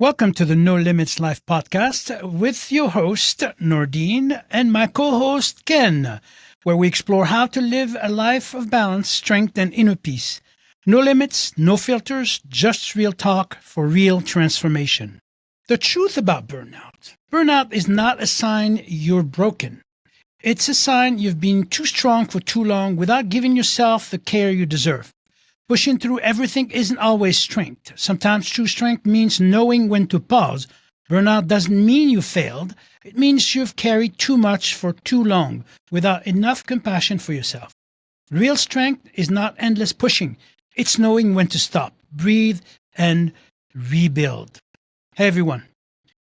Welcome to the No Limits Life podcast with your host, Nordine, and my co-host, Ken, where we explore how to live a life of balance, strength, and inner peace. No limits, no filters, just real talk for real transformation. The truth about burnout. Burnout is not a sign you're broken. It's a sign you've been too strong for too long without giving yourself the care you deserve. Pushing through everything isn't always strength. Sometimes true strength means knowing when to pause. Burnout doesn't mean you failed. It means you've carried too much for too long without enough compassion for yourself. Real strength is not endless pushing. It's knowing when to stop, breathe, and rebuild. Hey, everyone.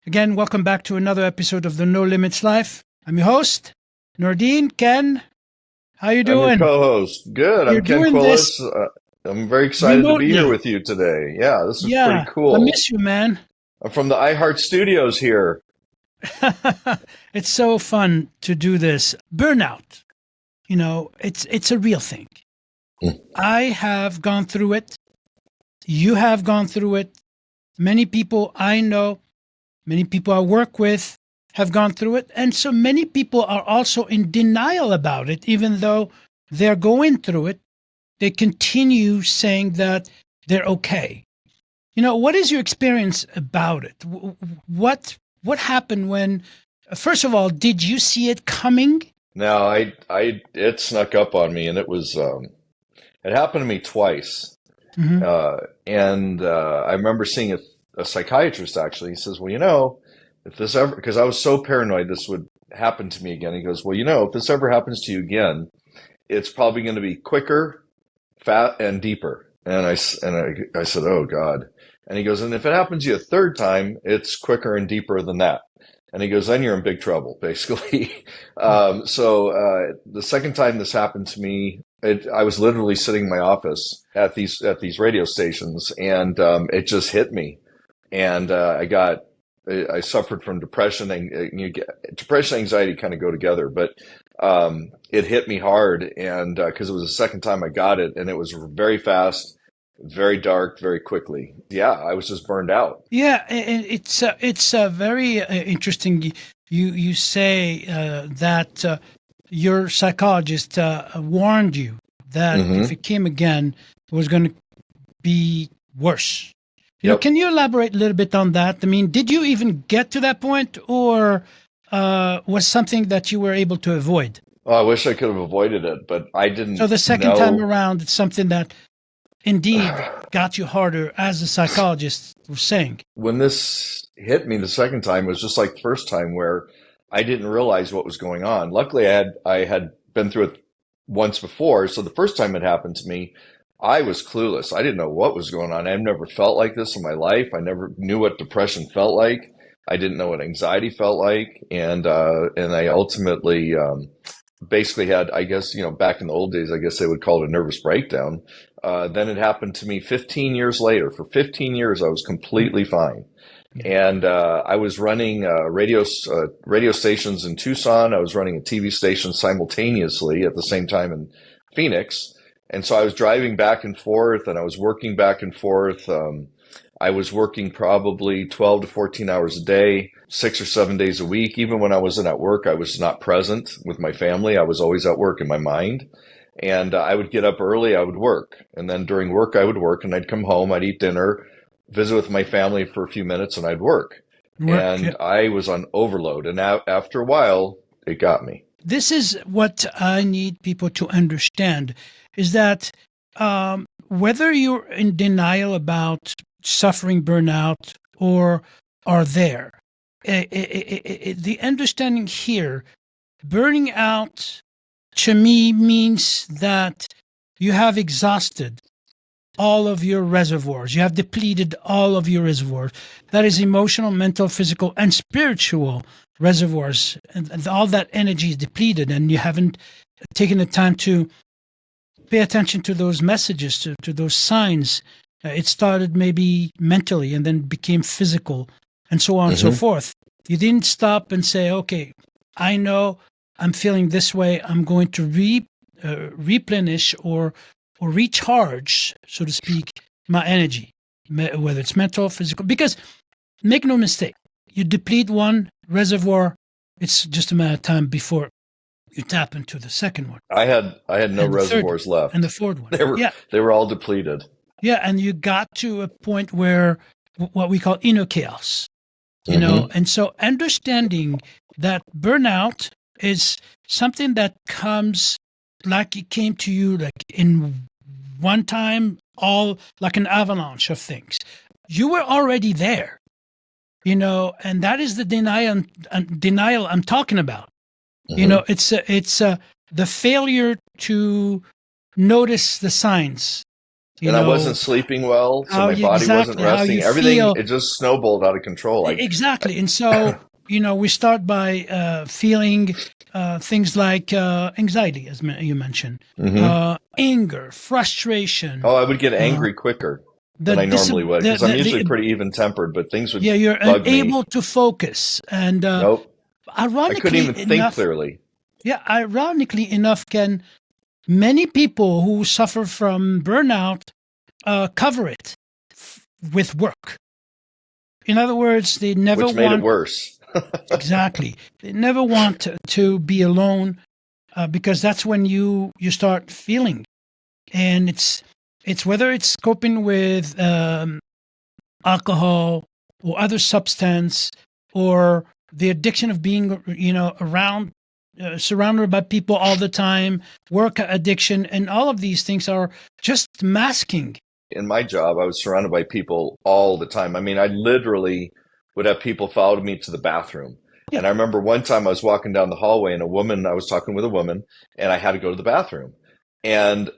Again, welcome back to another episode of the No Limits Life. I'm your host, Nordine. Ken, how you doing? I'm your co-host. Good. You're I'm Ken doing Quillis. this I'm very excited to be remotely. here with you today. Yeah, this is pretty Yeah, I cool. miss you, man. I'm from the iHeart Studios here. It's so fun to do this. Burnout, it's a real thing. Mm. I have gone through it. You have gone through it. Many people I know, many people I work with have gone through it. And so many people are also in denial about it, even though they're going through it. They continue saying that they're okay. What is your experience about it? What happened when, first of all, did you see it coming? Now, it snuck up on me, and it happened to me twice. Mm-hmm. I remember seeing a psychiatrist actually. He says, well, if this ever, because I was so paranoid this would happen to me again. He goes, well, if this ever happens to you again, it's probably going to be quicker, fat, and deeper. And I said, oh God. And he goes, and if it happens to you a third time, it's quicker and deeper than that. And he goes, then you're in big trouble, basically. So the second time this happened to me, I was literally sitting in my office at these radio stations, and it just hit me. And I suffered from depression, and depression and anxiety kind of go together, but it hit me hard, and because it was the second time I got it, and it was very fast, very dark, very quickly. Yeah, I was just burned out. Yeah, and it's very interesting. You say that your psychologist warned you that Mm-hmm. if it came again, it was going to be worse. Yep. Can you elaborate a little bit on that? I mean, did you even get to that point, or was something that you were able to avoid? Oh, I wish I could have avoided it, but I didn't So the second know. time around, it's something that indeed got you harder, as the psychologist was saying. When this hit me the second time, it was just like the first time where I didn't realize what was going on. Luckily, I had been through it once before, so the first time it happened to me, I was clueless. I didn't know what was going on. I've never felt like this in my life. I never knew what depression felt like. I didn't know what anxiety felt like, and I ultimately basically had, I guess, back in the old days, I guess they would call it a nervous breakdown. Then it happened to me 15 years later. For 15 years, I was completely fine. And I was running radio stations in Tucson. I was running a TV station simultaneously at the same time in Phoenix. And so I was driving back and forth, and I was working back and forth. I was working probably 12 to 14 hours a day, 6 or 7 days a week. Even when I wasn't at work, I was not present with my family. I was always at work in my mind. And I would get up early, I would work. And then during work, I would work, and I'd come home, I'd eat dinner, visit with my family for a few minutes, and I'd work. And I was on overload. And after a while, it got me. This is what I need people to understand, is that whether you're in denial about suffering burnout or are there, the understanding here, burning out to me means that you have exhausted all of your reservoirs. You have depleted all of your reservoirs. That is emotional, mental, physical, and spiritual reservoirs. And all that energy is depleted, and you haven't taken the time to pay attention to those messages, to those signs. It started maybe mentally and then became physical, and so on and so forth. You didn't stop and say, okay, I know I'm feeling this way. I'm going to replenish or recharge, so to speak, my energy, whether it's mental, physical. Because make no mistake, you deplete one reservoir, it's just a matter of time before you tap into the second one I had no and the third one reservoirs and left. the fourth one. They were Yeah. they were all depleted. Yeah. And you got to a point where what we call inner chaos, Hmm. and so understanding that burnout is something that comes like it came to you like in one time, all like an avalanche of things. You were already there, and that is the denial I'm talking about. Hmm. It's the failure to notice the signs. You And I know wasn't sleeping well, so how my you body wasn't exactly how you resting. Everything, feel. it just snowballed out of control. Exactly. And so, we start by feeling things like anxiety, as you mentioned, Hmm. anger, frustration, Oh, I would get uh, angry quicker the, than I dis- normally would because I'm usually the pretty even tempered, but things would yeah, you're bug unable me. to focus. And Nope. I couldn't ironically even think enough, clearly. yeah, ironically enough, can many people who suffer from burnout cover it with work. In other words, they never Which made it want. worse. Exactly. They never want to be alone because that's when you start feeling, and it's whether it's coping with alcohol or other substance or the addiction of being around surrounded by people all the time, work addiction, and all of these things are just masking. In my job, I was surrounded by people all the time. I mean, I literally would have people follow me to the bathroom. Yeah. And I remember one time I was walking down the hallway and I was talking with a woman and I had to go to the bathroom. And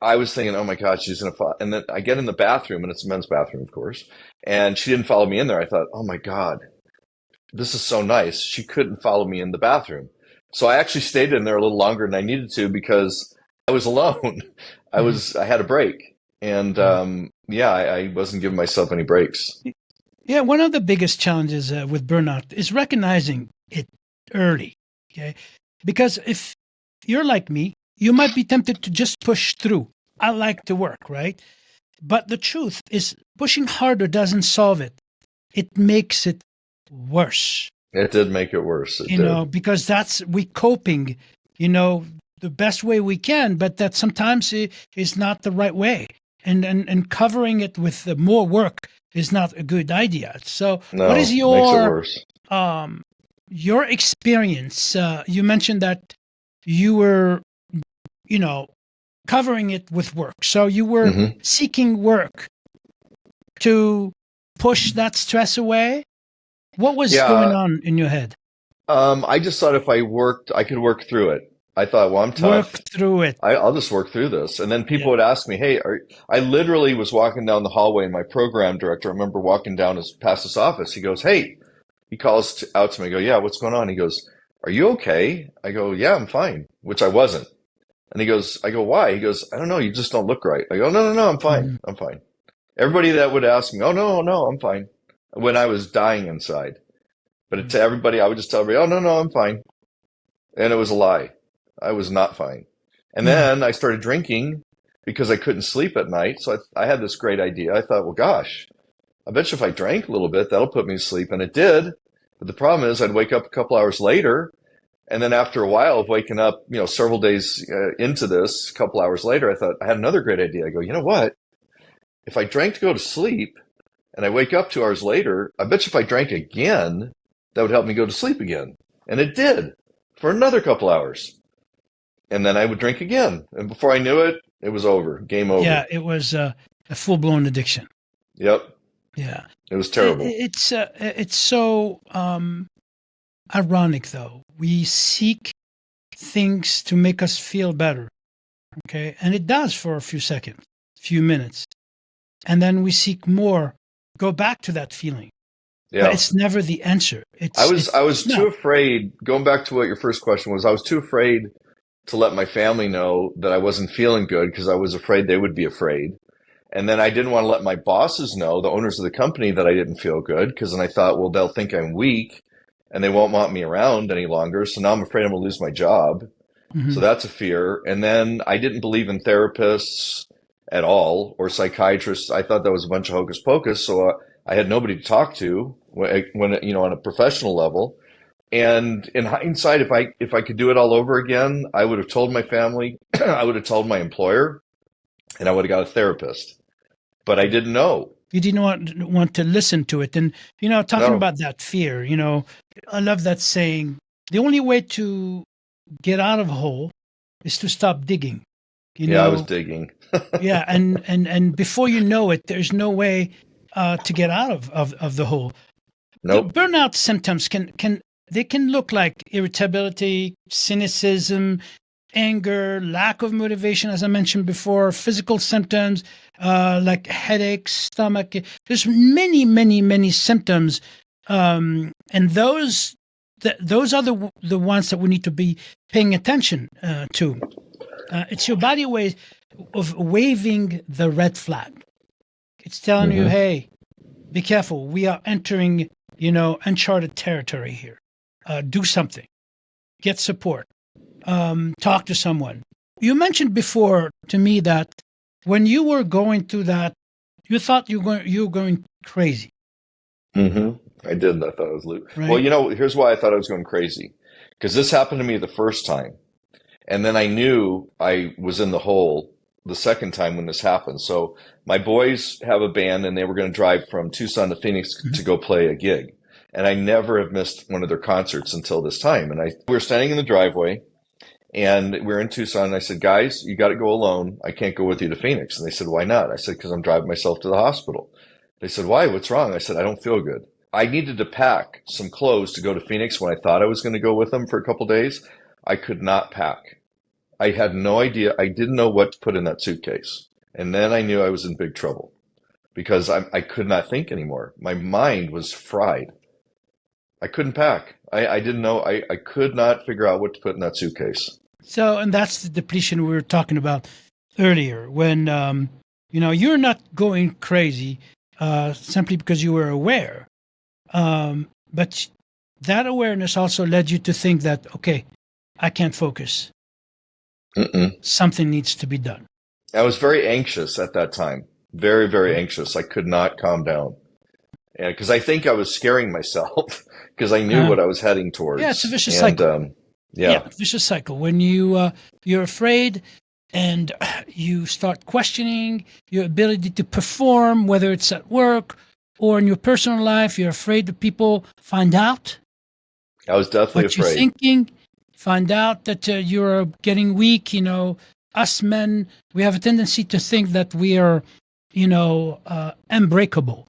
I was thinking, oh my God, she's going to follow. And then I get in the bathroom and it's a men's bathroom, of course. And she didn't follow me in there. I thought, oh my God, this is so nice. She couldn't follow me in the bathroom. So I actually stayed in there a little longer than I needed to because I was alone. Mhm. I had a break. And Yeah. yeah, I wasn't giving myself any breaks. Yeah, one of the biggest challenges with burnout is recognizing it early. Okay. Because if you're like me, you might be tempted to just push through. I like to work, right? But the truth is, pushing harder doesn't solve it, it makes it worse, It did make it worse. It did. because that's we coping, you know, the best way we can, but that sometimes is not the right way. And covering it with more work is not a good idea. So, what is No, it makes it worse. um, your experience? You mentioned that you were, you know, covering it with work. So you were Hmm. seeking work to push that stress away. What was going Yeah, on in your head? I just thought if I worked, I could work through it. I thought, well, I'm Work tough. through it. I'll just work through this. And then people Yeah. would ask me, hey, I literally was walking down the hallway and my program director, I remember walking down past his office. He goes, hey, he calls out to me. I go, yeah, what's going on? He goes, are you okay? I go, yeah, I'm fine, which I wasn't. And I go, why? He goes, I don't know. You just don't look right. I go, no, no, no, I'm fine. Mhm. I'm fine. Everybody that would ask me, oh, no, no, I'm fine. When I was dying inside. But to everybody, I would just tell everybody, oh, no, no, I'm fine. And it was a lie. I was not fine. And Yeah. then I started drinking because I couldn't sleep at night. So I had this great idea. I thought, well, gosh, I bet you if I drank a little bit, that'll put me to sleep. And it did. But the problem is I'd wake up a couple hours later. And then after a while of waking up, several days into this, a couple hours later, I thought I had another great idea. I go, you know what? If I drank to go to sleep and I wake up 2 hours later, I bet you if I drank again, that would help me go to sleep again. And it did for another couple hours. And then I would drink again. And before I knew it, it was over. Game Yeah, over. it was a full blown addiction. Yep. Yeah. It was terrible. It's so ironic though. We seek things to make us feel better, okay? And it does for a few seconds, few minutes. And then we seek more, go back to that feeling. But Yeah. it's never the answer. I was too No. afraid, going back to what your first question was, I was too afraid to let my family know that I wasn't feeling good because I was afraid they would be afraid. And then I didn't want to let my bosses know, the owners of the company, that I didn't feel good because then I thought, well, they'll think I'm weak and they won't want me around any longer. So now I'm afraid I'm going to lose my job. So Mhm. that's a fear. And then I didn't believe in therapists at all or psychiatrists. I thought that was a bunch of hocus pocus. So I had nobody to talk to on a professional level. And in hindsight, if I could do it all over again, I would have told my family, I would have told my employer, and I would have got a therapist. But I didn't know. You didn't want to listen to it. And, talking No. about that fear, I love that saying, the only way to get out of a hole is to stop digging. Yeah, I was digging. Yeah, and before you know it, there's no way to get out of the hole. The Nope. burnout symptoms can look like irritability, cynicism, anger, lack of motivation, as I mentioned before, physical symptoms like headaches, stomach. There's many, many, many symptoms, and those are the ones that we need to be paying attention to. It's your body way of waving the red flag. It's telling you, hey, be careful. We are entering, uncharted territory here. Do something. Get support. Talk to someone. You mentioned before to me that when you were going through that, you thought you were going crazy. I did. I thought I was loose. Right? Well, here's why I thought I was going crazy. Because this happened to me the first time. And then I knew I was in the hole the second time when this happened. So my boys have a band and they were going to drive from Tucson to Phoenix to go play a gig. And I never have missed one of their concerts until this time. And we were standing in the driveway and we were in Tucson. And I said, guys, you got to go alone. I can't go with you to Phoenix. And they said, why not? I said, because I'm driving myself to the hospital. They said, why? What's wrong? I said, I don't feel good. I needed to pack some clothes to go to Phoenix when I thought I was going to go with them for a couple of days. I could not pack. I had no idea. I didn't know what to put in that suitcase. And then I knew I was in big trouble because I could not think anymore. My mind was fried. I couldn't pack. I didn't know. I could not figure out what to put in that suitcase. So, and that's the depletion we were talking about earlier when, you're not going crazy simply because you were aware. But that awareness also led you to think that, okay, I can't focus. Something needs to be done. I was very anxious at that time. Very, very anxious. I could not calm down. And because I think I was scaring myself because I knew what I was heading towards. Yeah, it's a vicious cycle. Vicious cycle. When you're afraid and you start questioning your ability to perform, whether it's at work or in your personal life, you're afraid that people find out. I was definitely what afraid. You're thinking. Find out that you're getting weak. Us men, we have a tendency to think that we are, unbreakable.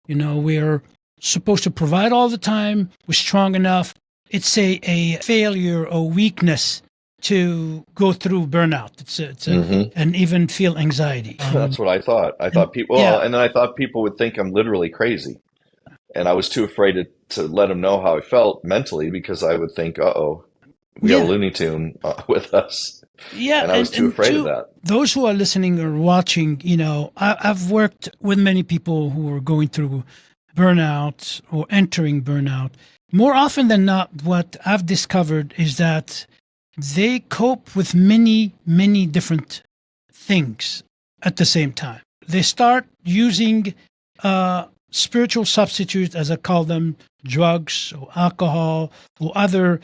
We are supposed to provide all the time. We're strong enough. It's a failure or weakness to go through burnout. It's and even feel anxiety. That's what I thought. I thought people, and then I thought people would think I'm literally crazy. And I was too afraid to let them know how I felt mentally because I would think, we got a Looney Tune with us. Yeah. And I was too afraid of that. Those who are listening or watching, I've worked with many people who are going through burnout or entering burnout. More often than not, what I've discovered is that they cope with many, many different things at the same time. They start using spiritual substitutes, as I call them, drugs or alcohol or other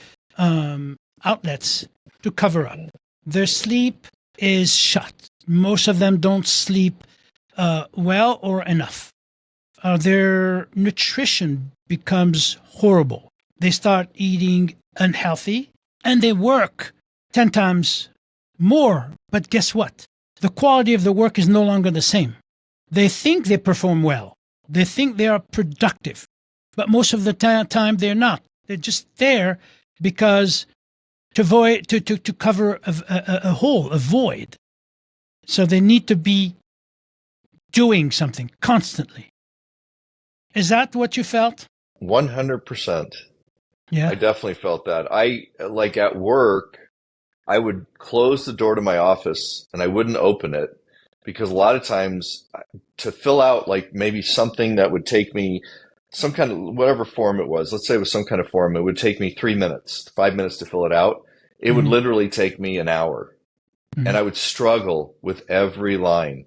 outlets to cover up. Their sleep is shut. Most of them don't sleep well or enough. Their nutrition becomes horrible. They start eating unhealthy and they work 10 times more. But guess what? The quality of the work is no longer the same. They think they perform well. They think they are productive. But most of the time they're not. They're just there because to cover a hole, a void. So they need to be doing something constantly. Is that what you felt? 100%. Yeah. I definitely felt that. Like at work, I would close the door to my office and I wouldn't open it because a lot of times to fill out like maybe something that would take me some kind of whatever form it was, let's say it was some kind of form, it would take me 3 minutes, 5 minutes to fill it out. It would literally take me an hour. And I would struggle with every line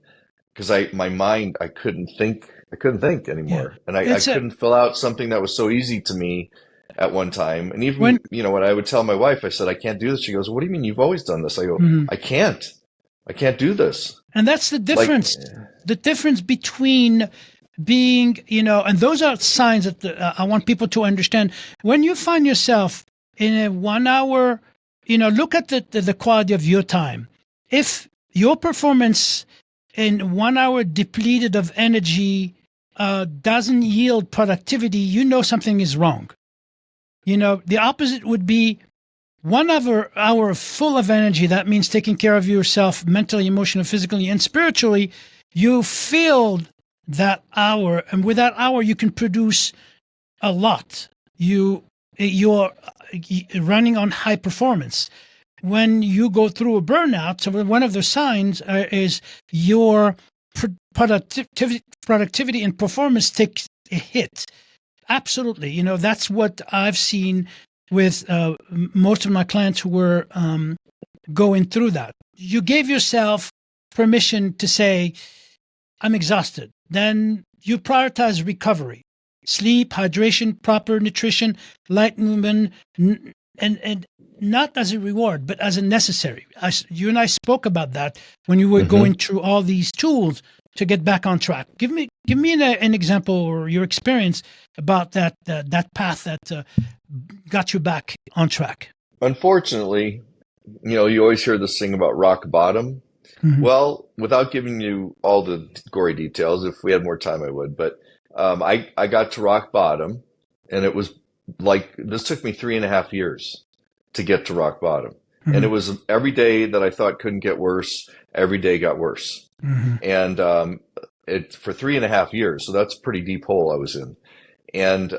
because my mind, I couldn't think I couldn't think Yeah. anymore. And I It's a, couldn't fill out something that was so easy to me at one time. And when, even, when I would tell my wife, I said, I can't do this. She goes, what do you mean? You've always done this. I go, mhm. I can't. I can't do this. And that's the Like, difference. The difference between being, and those are signs that I want people to understand. When you find yourself in a 1 hour, look at the quality of your time. If your performance in 1 hour depleted of energy doesn't yield productivity, something is wrong. The opposite would be 1 hour full of energy. That means taking care of yourself mentally, emotionally, physically, and spiritually. You filled that hour, and with that hour, you can produce a lot. You're running on high performance. When you go through a burnout, so one of the signs is your productivity and performance takes a hit. Absolutely. That's what I've seen with most of my clients who were going through that. You gave yourself permission to say, I'm exhausted. Then you prioritize recovery, sleep, hydration, proper nutrition, light movement, and not as a reward, but as a necessary. You and I spoke about that when you were going through all these tools to get back on track. Give me an example or your experience about that path that got you back on track. unfortunately, you always hear this thing about rock bottom. Mm-hmm. Well, without giving you all the gory details, if we had more time, I would. But I got to rock bottom, and it was like this took me 3.5 years to get to rock bottom. Mm-hmm. And it was every day that I thought couldn't get worse, every day got worse. Mm-hmm. And it for 3.5 years, so that's a pretty deep hole I was in. And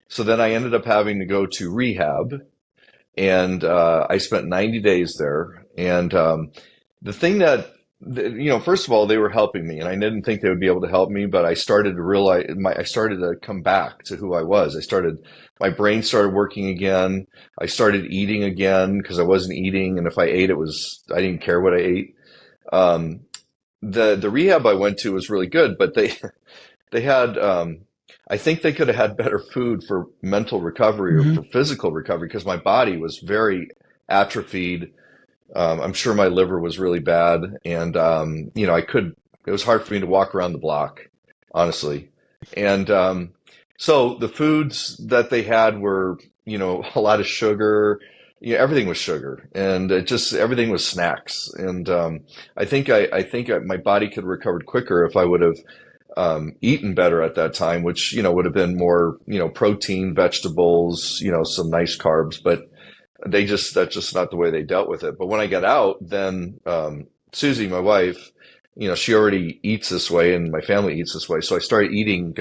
so then I ended up having to go to rehab, and I spent 90 days there. And the thing that, first of all, they were helping me, and I didn't think they would be able to help me, but I started to realize, I started to come back to who I was. My brain started working again. I started eating again because I wasn't eating, and if I ate, I didn't care what I ate. The rehab I went to was really good, but they had, I think they could have had better food for mental recovery or for physical recovery because my body was very atrophied. I'm sure my liver was really bad, and it was hard for me to walk around the block, honestly. And so the foods that they had were, a lot of sugar. Everything was sugar, and everything was snacks. And I think my body could have recovered quicker if I would have eaten better at that time, which would have been more protein, vegetables, some nice carbs, but that's just not the way they dealt with it. But when I got out, then Susie, my wife, she already eats this way, and my family eats this way. So I started eating,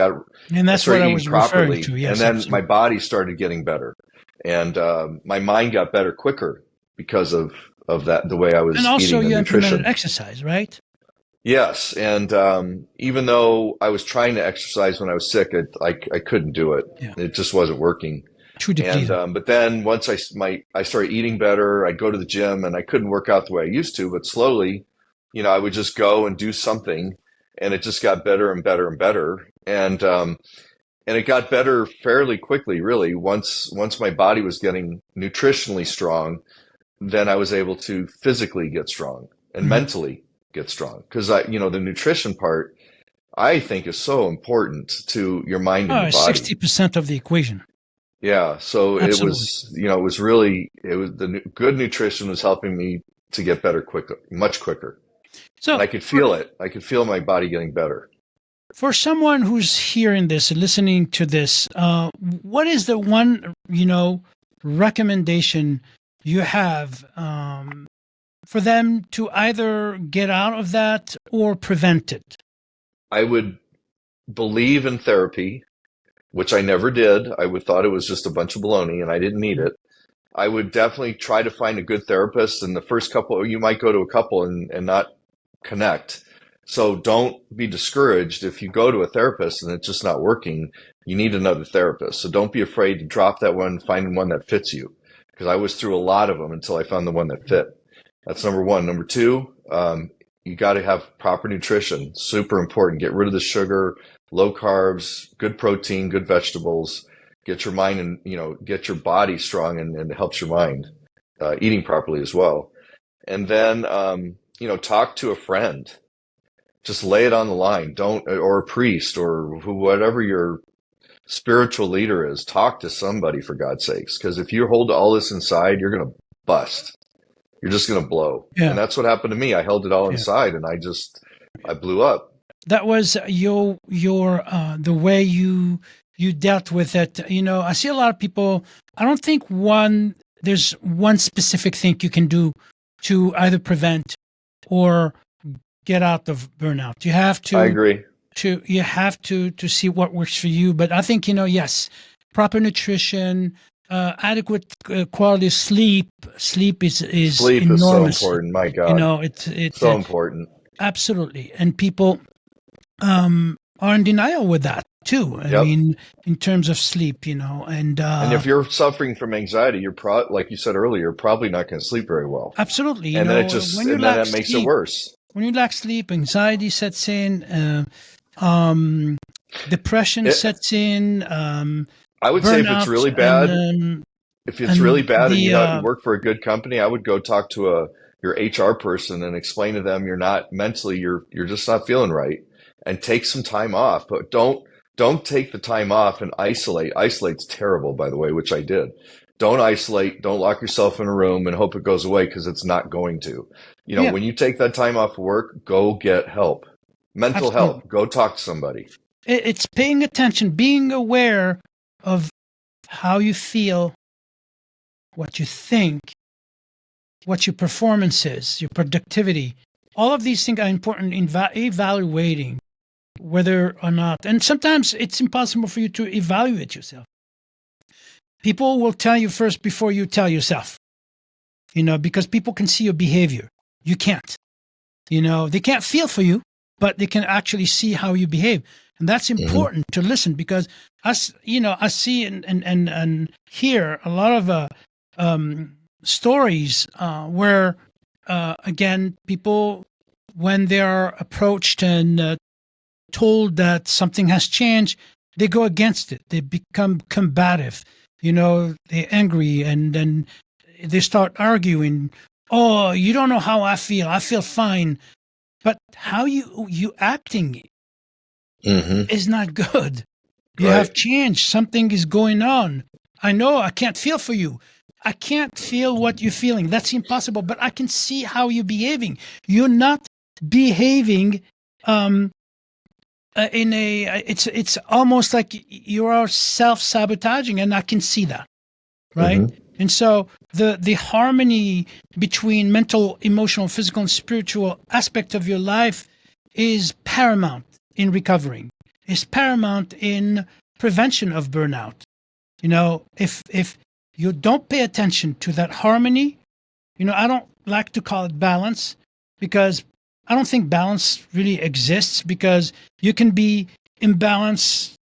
and that's what I was properly, referring to. Yes, and then absolutely. my body started getting better, and my mind got better quicker because of that, the way I was And also, eating the you nutrition. implemented exercise, right? Yes, and even though I was trying to exercise when I was sick, I couldn't do it. Yeah. It just wasn't working. True depleted. And but then once I started eating better, I'd go to the gym, and I couldn't work out the way I used to, but slowly, I would just go and do something, and it just got better and better and better. And it got better fairly quickly, really. Once my body was getting nutritionally strong, then I was able to physically get strong and mentally get strong. Because the nutrition part, I think, is so important to your mind and your body. 60% of the equation. Yeah, so Absolutely. it was good nutrition was helping me to get better quicker, much quicker. So And I could feel it. I could feel my body getting better. for someone who's hearing this and listening to this, what is the one, recommendation you have for them to either get out of that or prevent it? I would believe in therapy, which I never did. I would thought it was just a bunch of baloney and I didn't need it. I would definitely try to find a good therapist. And the first couple, you might go to a couple and not connect. So don't be discouraged if you go to a therapist and it's just not working. You need another therapist. So don't be afraid to drop that one, find one that fits you. Because I was through a lot of them until I found the one that fit. That's number one. Number two, you got to have proper nutrition. Super important. Get rid of the sugar, low carbs, good protein, good vegetables. Get your mind and, get your body strong and it helps your mind. Eating properly as well. And then, talk to a friend. Just lay it on the line. Don't, or a priest or whatever your spiritual leader is. Talk to somebody for God's sakes. Because if you hold all this inside, you're going to bust. You're just going to blow. Yeah. And that's what happened to me. I held it all inside and I blew up. That was your the way you dealt with it. I see a lot of people, I don't think there's one specific thing you can do to either prevent or get out of burnout. You have to, I agree. You have to see what works for you. But I think, yes, proper nutrition, adequate quality of sleep. Sleep is Sleep enormous. Is so important. My God. It's so important. Absolutely. And people are in denial with that too. I mean, in terms of sleep, and if you're suffering from anxiety, you're like you said earlier, you're probably not going to sleep very well. Absolutely. And then that makes it worse. When you lack sleep, anxiety sets in, depression sets in. I would say if it's really bad, and you work for a good company, I would go talk to your HR person and explain to them you're not mentally, you're just not feeling right, and take some time off. But don't take the time off and isolate. Isolate's terrible, by the way, which I did. Don't isolate. Don't lock yourself in a room and hope it goes away, because it's not going to. When you take that time off work, go get help. Mental help. Go talk to somebody. It's paying attention, being aware of how you feel, what you think, what your performance is, your productivity. All of these things are important in evaluating whether or not. And sometimes it's impossible for you to evaluate yourself. People will tell you first before you tell yourself, because people can see your behavior. You can't. They can't feel for you, but they can actually see how you behave. And that's important to listen, because I see and hear a lot of stories where, again, people, when they are approached and told that something has changed, they go against it. They become combative. They're angry, and then they start arguing. Oh, you don't know how I feel. I feel fine. But how you acting is not good. You have changed. Something is going on. I know I can't feel for you. I can't feel what you're feeling. That's impossible. But I can see how you're behaving. You're not behaving it's almost like you are self-sabotaging, and I can see that, right? And so the harmony between mental, emotional, physical, and spiritual aspect of your life is paramount in recovering. Is paramount in prevention of burnout. If you don't pay attention to that harmony, I don't like to call it balance, because I don't think balance really exists, because you can be imbalanced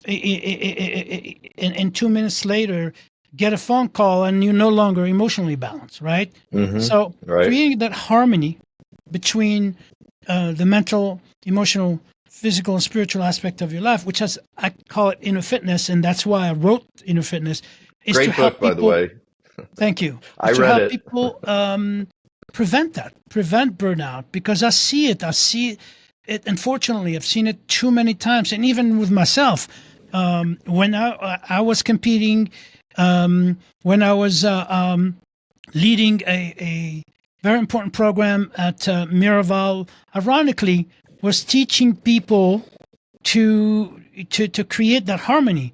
and 2 minutes later get a phone call and you're no longer emotionally balanced, right? So creating that harmony between the mental, emotional, physical, and spiritual aspect of your life, which I call it inner fitness, and that's why I wrote Inner Fitness. Is Great book, by the way. Thank you. I read it. People prevent burnout, because I see it. Unfortunately, I've seen it too many times, and even with myself. When I was competing, when I was leading a very important program at Miraval, ironically, was teaching people to create that harmony.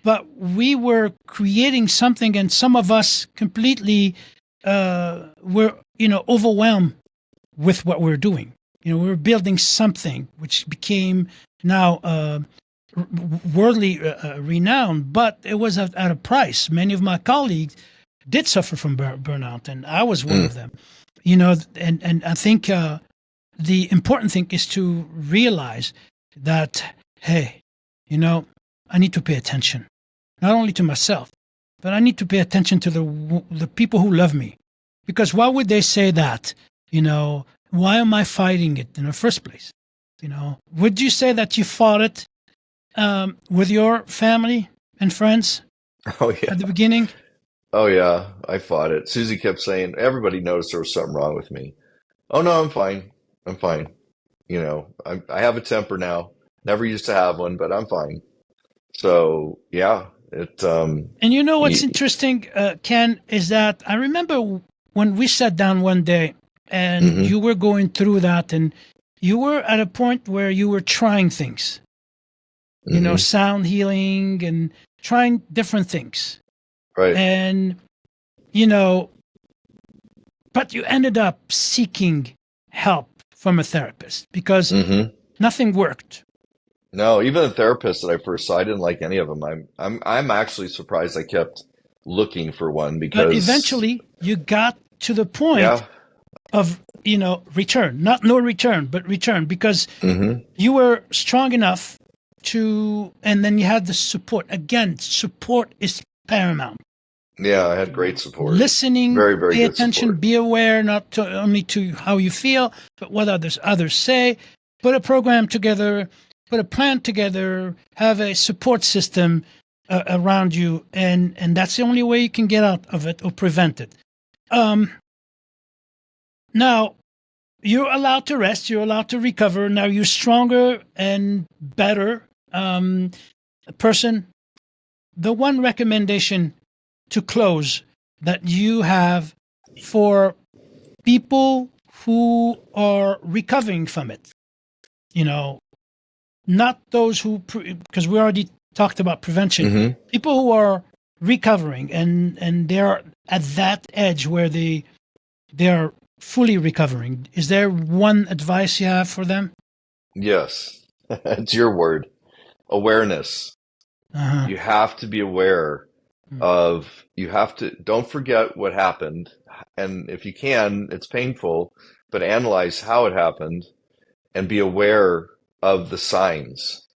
But we were creating something, and some of us completely were, overwhelmed with what we're doing. We were building something which became now worldly renowned, but it was at a price. Many of my colleagues did suffer from burnout, and I was one of them. And I think the important thing is to realize that, hey, I need to pay attention, not only to myself, but I need to pay attention to the people who love me. Because why would they say that? why am I fighting it in the first place? Would you say that you fought it with your family and friends Oh yeah. at the beginning? Oh yeah. I fought it. Susie kept saying, everybody noticed there was something wrong with me. Oh no, I'm fine. I'm fine. I have a temper now. Never used to have one, but I'm fine. So yeah, it And you know what's y- interesting, Ken, is that I remember when we sat down one day and mhm, you were going through that, and you were at a point where you were trying things, mhm, sound healing and trying different things. right. And, you know, but you ended up seeking help from a therapist because Mhm. nothing worked. No, even the therapist that I first saw, I didn't like any of them. I'm actually surprised I kept looking for one But because eventually you got to the point yeah. of, return, not no return, but return because Mhm. you were strong enough and then you had the support. Again, support is paramount. Yeah, I had great support. Listening, Very, very pay good attention, support. be aware not only to how you feel, but what others say. Put a program together, put a plan together, have a support system around you, and that's the only way you can get out of it or prevent it. Um, Now you're allowed to rest. You're allowed to recover. Now you're stronger and better person. The one recommendation to close that you have for people who are recovering from it, you know, not those who, because we already talked about prevention, Mhm. people who are recovering and they're at that edge where they're fully recovering. Is there one advice you have for them? Yes. It's your word. Awareness. Uh-huh. You have to be aware you have to, don't forget what happened. And if you can, it's painful, but analyze how it happened and be aware of the signs.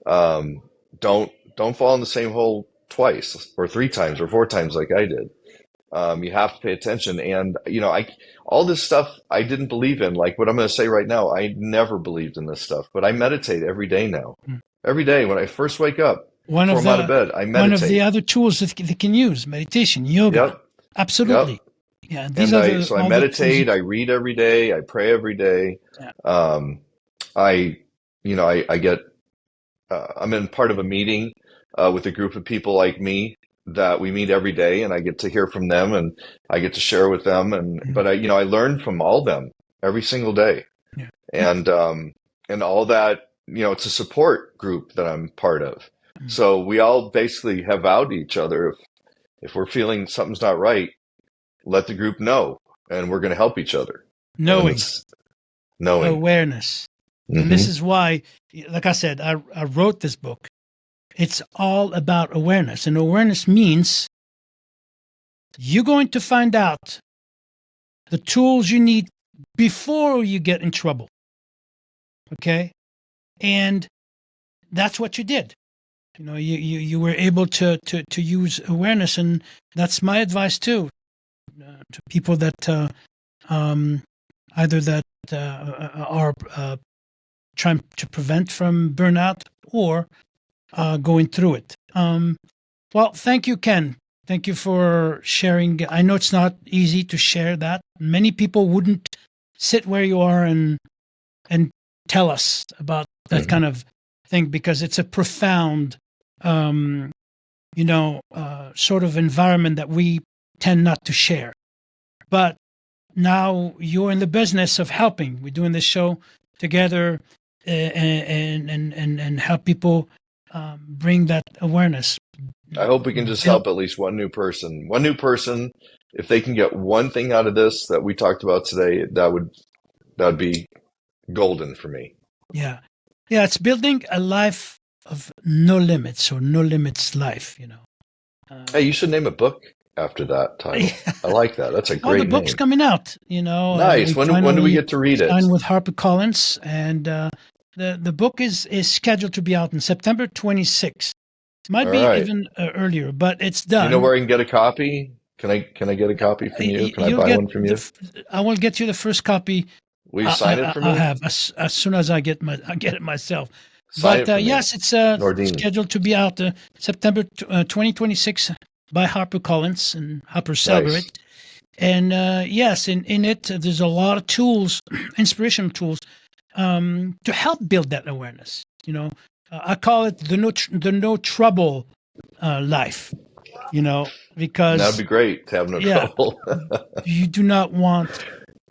Um, don't fall in the same hole twice or three times or four times like I did. You have to pay attention. And I all this stuff I didn't believe in. Like what I'm going to say right now, I never believed in this stuff, but I meditate every day now. Every day when I first wake up, One before of I'm out of the bed, I one of the meditate. other tools that they can use, meditation, yoga, Yep, yep. absolutely. Yeah, these And are I the so I all the tools. meditate. I read every day. I pray every day. Yeah. Um, I I get I'm in part of a meeting with a group of people like me that we meet every day, and I get to hear from them, and I get to share with them, and Mhm. but I learn from all of them every single day, Yeah. Yeah. and all that it's a support group that I'm part of. Mm. So we all basically have vowed to each other if we're feeling something's not right, let the group know, and we're going to help each other, and Knowing, it's knowing. awareness. And this Hmm. is why, like I said, I wrote this book. It's all about awareness. And awareness means you're going to find out the tools you need before you get in trouble. Okay. And that's what you did. You were able to use awareness. And that's my advice too, to people that um, either that are trying to prevent from burnout or going through it. Well, thank you, Ken. Thank you for sharing. I know it's not easy to share that. Many people wouldn't sit where you are and tell us about that Hmm. kind of thing because it's a profound, um, sort of environment that we tend not to share. But now you're in the business of helping. We're doing this show together and help people bring that awareness. I hope we can just Build, help at least one new person. One new person, if they can get one thing out of this that we talked about today, that would be golden for me. yeah, yeah. It's building a life of no limits or no limits life. Hey, Um, you should name a book after that title. I like that. That's a oh, the great book's name. coming out. Nice. We When do we finally get to read it? signed with HarperCollins, and the book is scheduled to be out in September 26th. Might All be right. even earlier, but it's Do you know done. where I can get a copy? Can I get a copy from you? Can I You'll buy get one from you? I will get you the first copy Will you sign it for I me? have as soon as I get it myself. Sign But it for me, yes, it's Nordine. scheduled to be out September 2026 by HarperCollins and Harper Celebrate. Nice. And yes, in it, there's a lot of tools, inspirational tools, to help build that awareness. I call it the no trouble life. That'd Because be great to have no yeah, trouble. you do not want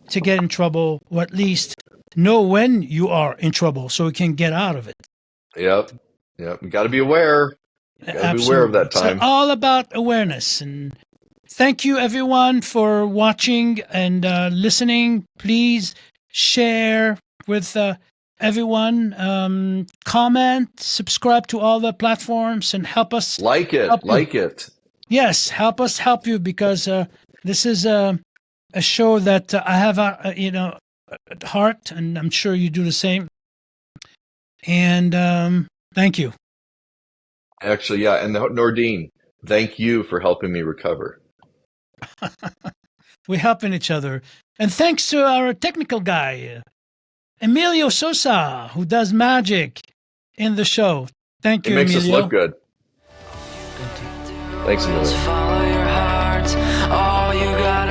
to get in trouble, or at least know when you are in trouble so you can get out of it. Yep. You got to be aware. Got to be aware of Absolutely. that It's time. all about awareness. And thank you, everyone, for watching and listening. Please share with everyone. Comment, subscribe to all the platforms, and help us. Like it. Help you. Like it. Yes, help us help you, because this is a show that I have, at heart, and I'm sure you do the same. And thank you. Actually, yeah. And Nordine, thank you for helping me recover. We're helping each other. And thanks to our technical guy, Emilio Sosa, who does magic in the show. Thank It you, makes Emilio. us look good. Thanks, Emilio. Follow your heart. All you got